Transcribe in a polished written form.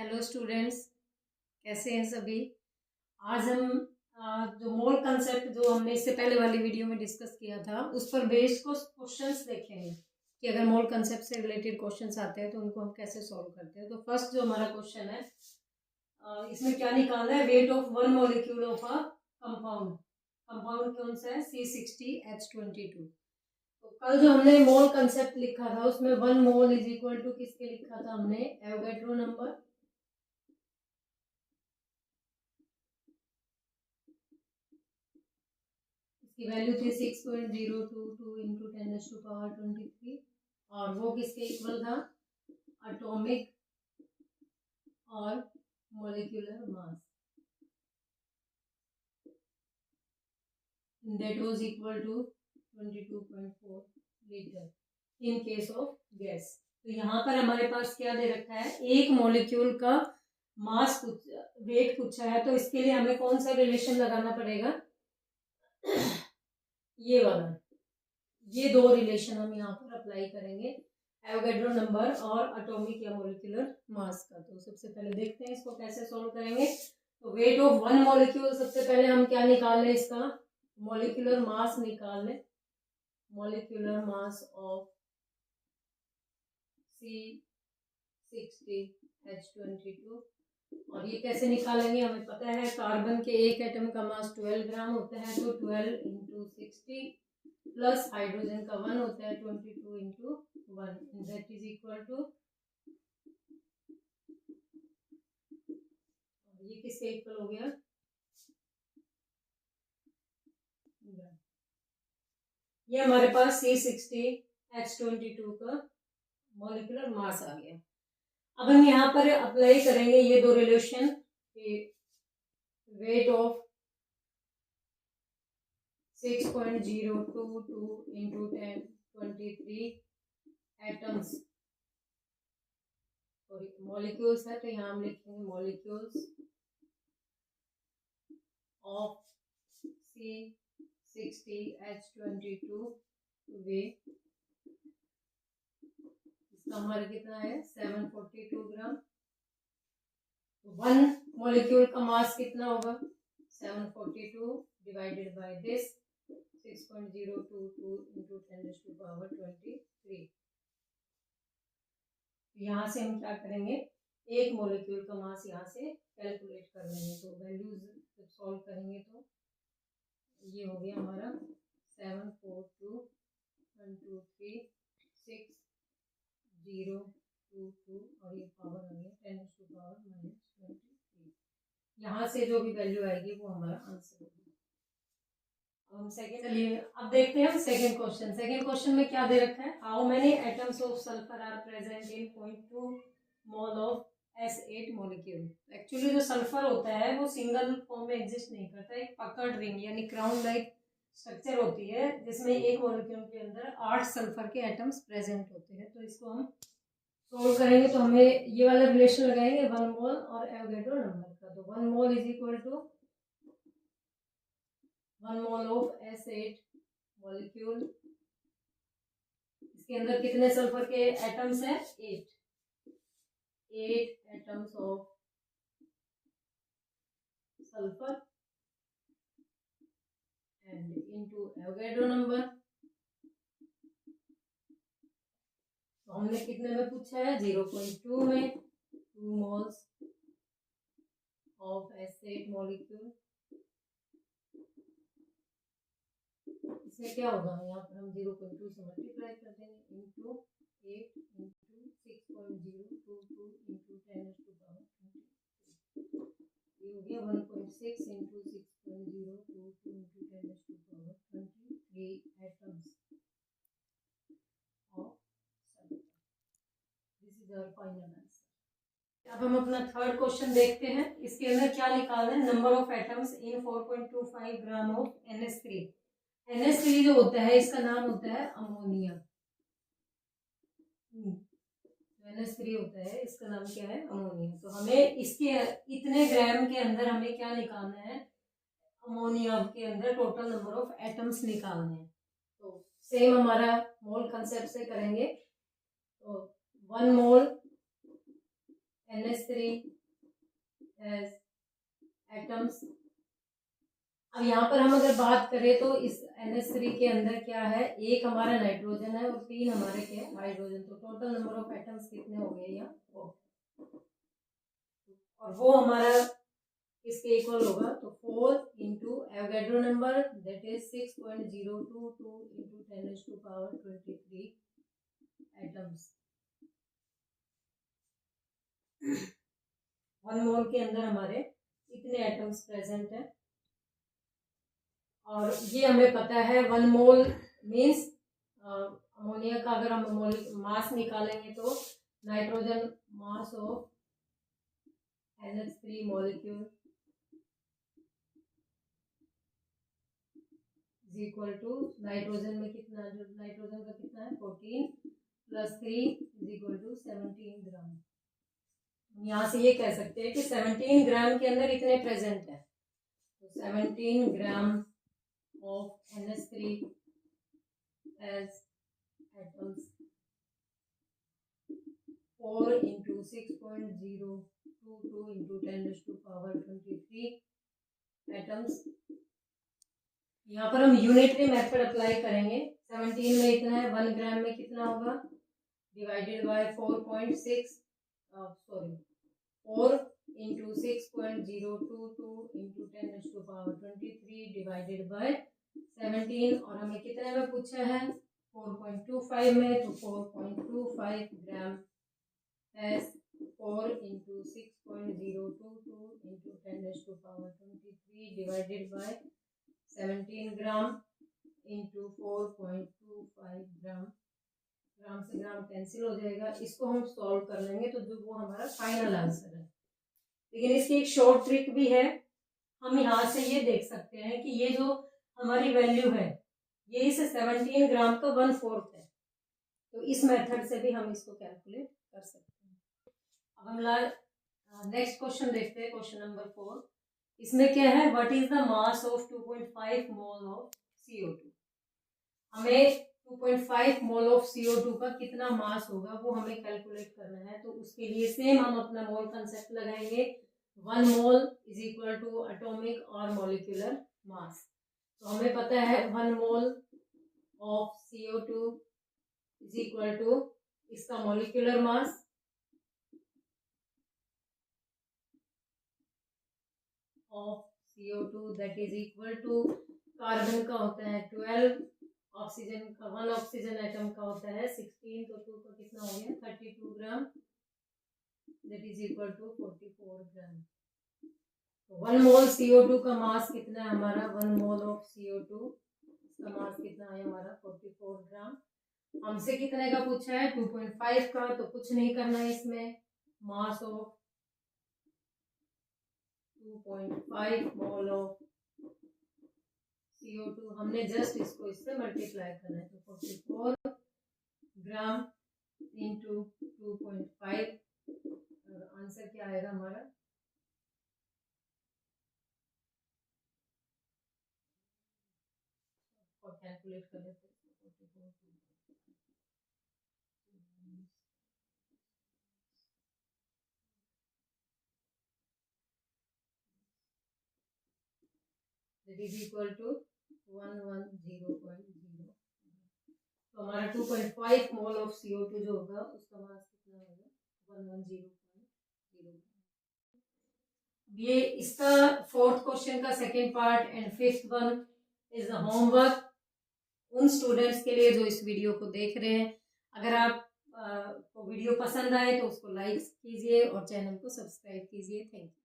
Hello students, कैसे हैं सभी। आज हम जो मोल कंसेप्ट जो हमने इससे पहले वाली वीडियो में डिस्कस किया था उस पर बेस्ड को क्वेश्चंस देखेंगे कि अगर मोल कंसेप्ट से रिलेटेड क्वेश्चंस आते हैं तो उनको हम कैसे सॉल्व करते हैं। तो फर्स्ट जो हमारा क्वेश्चन है इसमें क्या निकालना है, weight of one molecule of a compound. Compound कौन सा है, C60H22। तो कल जो हमने मोल कंसेप्ट लिखा था उसमें one mole is equal to किसके लिखा था हमने, एवोगैड्रो नंबर। इसकी वैल्यू थी 6.022 इंटू 10⁻23 और वो किसके इक्वल था, एटॉमिक और molecular mass, that was equal to 22.4 litre in case of gas. तो यहाँ पर हमारे पास क्या दे रखा है, एक मॉलिक्यूल का मास वेट पूछा है। तो इसके लिए हमें कौन सा रिलेशन लगाना पड़ेगा, ये वाला, ये दो रिलेशन हम यहाँ पर अप्लाई करेंगे, एवोगैड्रो नंबर और एटॉमिक या मॉलिक्यूलर मास का। तो सबसे पहले देखते हैं इसको कैसे सॉल्व करेंगे। तो वेट ऑफ वन मॉलिक्यूल, सबसे पहले हम क्या निकाल लें, इसका मॉलिक्यूलर मास निकाल लें, मॉलिक्यूलर मास ऑफ C60H22। और ये कैसे निकालेंगे, हमें पता है कार्बन के एक एटम का मास 12 ग्राम होता है, तो 12 इंटू 60 प्लस हाइड्रोजन का 1 होता है 22 into 1, that is equal to, ये किसके इक्वल हो गया, ये हमारे पास C60H22 का मॉलिक्यूलर मास आ गया। अब हम यहाँ पर अप्लाई करेंगे ये दो relation, weight of 6.022 into 10⁻23 atoms, sorry molecules है तो यहाँ हम लिखेंगे मॉलिक्यूल्स ऑफ C60H22 वेट। इसका हमारा कितना है, 742 ग्राम। वन मॉलिक्यूल का मास कितना होगा, 742 डिवाइडेड बाय दिस 6.022 इंटू 10⁻23। यहाँ से हम क्या करेंगे, एक मॉलिक्यूल का मास यहाँ से कैलकुलेट कर लेंगे। तो वैल्यूज जब सॉल्व करेंगे तो ये हो गया हमारा 742.1236022 और ये पावर आ गया 10⁻⁻23। यहाँ से जो भी वैल्यू आएगी वो हमारा आंसर होगा। हम सेकंड, चलिए अब देखते हैं सेकंड क्वेश्चन। सेकंड क्वेश्चन में क्या दे रखा है, how many atoms of sulphur are present in 0.2 mole of S8 molecule. Actually जो सल्फर होता है वो सिंगल फॉर्म में एग्जिस्ट नहीं करता, एक पकड़ रिंग यानी क्राउन लाइक स्ट्रक्चर होती है जिसमें एक मॉलिक्यूल के अंदर 8 सल्फर के एटम्स प्रेजेंट होते हैं। तो इसको हम सोल्व करेंगे तो हमें ये वाला रिलेशन लगाएंगे वन मोल और एवोगैड्रो नंबर का। तो one mole is equal to 1 mole of S8 molecule, इसके अंदर कितने सल्फर के एटम्स हैं, 8 atoms of sulphur and into Avogadro number. तो हमने कितने में पूछा है, 0.2 में 2 मोल्स ऑफ S8 मॉलिक्यूल। इसमें क्या होगा, यहाँ पर हम 0.2 से मल्टीप्लाई कर देंगे इंटू 8 इंटू 6.022 इंटू 10⁻23, ये हो गया 1.6 into 6.022 into 10⁻23 atoms of sulphur. This is our final answer. अब हम अपना थर्ड क्वेश्चन देखते हैं। इसके अंदर क्या निकालना है, number of atoms in 4.25 gram of NH3। NH3 जो होता है इसका नाम होता है अमोनिया। NH3 होता है इसका नाम क्या है, अमोनिया। तो हमें इसके इतने ग्राम के अंदर हमें क्या निकालना है, अमोनिया के अंदर टोटल नंबर ऑफ एटम्स निकालने हैं। तो सेम हमारा मोल कंसेप्ट से करेंगे। तो 1 मोल NH3 एज एटम्स। अब यहाँ पर हम अगर बात करें तो इस NH3 के अंदर क्या है, एक हमारा नाइट्रोजन है और 3 हमारे क्या है, हाइड्रोजन। तो टोटल नंबर ऑफ एटम्स कितने हो गए यहाँ, 4। और वो हमारा किसके इक्वल होगा, तो 4 into Avogadro number that is 6.022 into 10⁻23 atoms. 1 मोल के अंदर हमारे इतने एटम्स प्रेजेंट है। और ये हमें पता है 1 मोल मीन्स अमोनिया का अगर हम मास निकालेंगे तो nitrogen mass of NH3 molecule is equal to, nitrogen में कितना, जो नाइट्रोजन का कितना है 14 + 3 इज इक्वल टू 17 ग्राम। यहाँ से ये कह सकते हैं कि 17 ग्राम के अंदर इतने प्रेजेंट है। तो 17 gram of NH3 as atoms 4 into 6.022 into 10⁻23 atoms. यहाँ पर हम यूनिटरी मेथड अप्लाई करेंगे। 17 में इतना है, 1 ग्राम में कितना होगा, divided by 4.6 4 into 6.022 into 10⁻23 divided by 17। और हमें कितने में पूछा है, 4.25 में, तो 4.25 ग्राम S 4 into 6.022 into 10⁻23 divided by 17 gram into 4.25 ग्राम। ग्राम से ग्राम कैंसिल हो जाएगा। इसको हम सॉल्व कर लेंगे तो जो वो हमारा फाइनल आंसर है। लेकिन इसकी एक शॉर्ट ट्रिक भी है। हम यहाँ से ये देख सकते हैं कि ये जो हमारी वैल्यू है ये इस 17 ग्राम का 1/4 है। तो इस मेथड से भी हम इसको कैलकुलेट कर सकते हैं। अब हम नेक्स्ट क्वेश्चन देखते हैं, क्वेश्चन नंबर 4। इसमें क्या है, what is the mass of 2.5 mole of CO2। हमें 2.5 मोल ऑफ CO2 का कितना मास होगा वो हमें कैलकुलेट करना है। तो उसके लिए सेम हम अपना मोल कंसेप्ट लगाएंगे। 1 mole is equal to atomic और मॉलिक्यूलर मास। तो हमें पता है 1 mole of CO2 is equal to इसका molecular mass of CO2 that is equal to, carbon का होता है 12, ऑक्सीजन का 1 ऑक्सीजन एटम का होता है 16, तो 2 का कितना हो गया 32 gram that is equal to 44 gram. तो 1 मोल CO2 का मास कितना है हमारा, 1 मोल ऑफ CO2 इसका मास कितना है हमारा 44 ग्राम। हमसे कितने का पूछा है, 2.5 का। तो कुछ नहीं करना है इसमें, mass of 2.5 mole of CO2 हमने जस्ट इसको इससे मल्टीप्लाई करना है। तो 44 ग्राम इंटू 2.5 और आंसर क्या आएगा हमारा, और कैलकुलेट कर लेते हैं। That is equal to 110.0। तो हमारा 2.5 मोल ऑफ CO2 जो होगा उसका मास कितना होगा 110.0। ये इसका 4th क्वेश्चन का second part and 5th one is the homework उन स्टूडेंट्स के लिए जो इस वीडियो को देख रहे हैं। अगर आप को वीडियो पसंद आए तो उसको लाइक कीजिए और चैनल को सब्सक्राइब कीजिए। Thank you.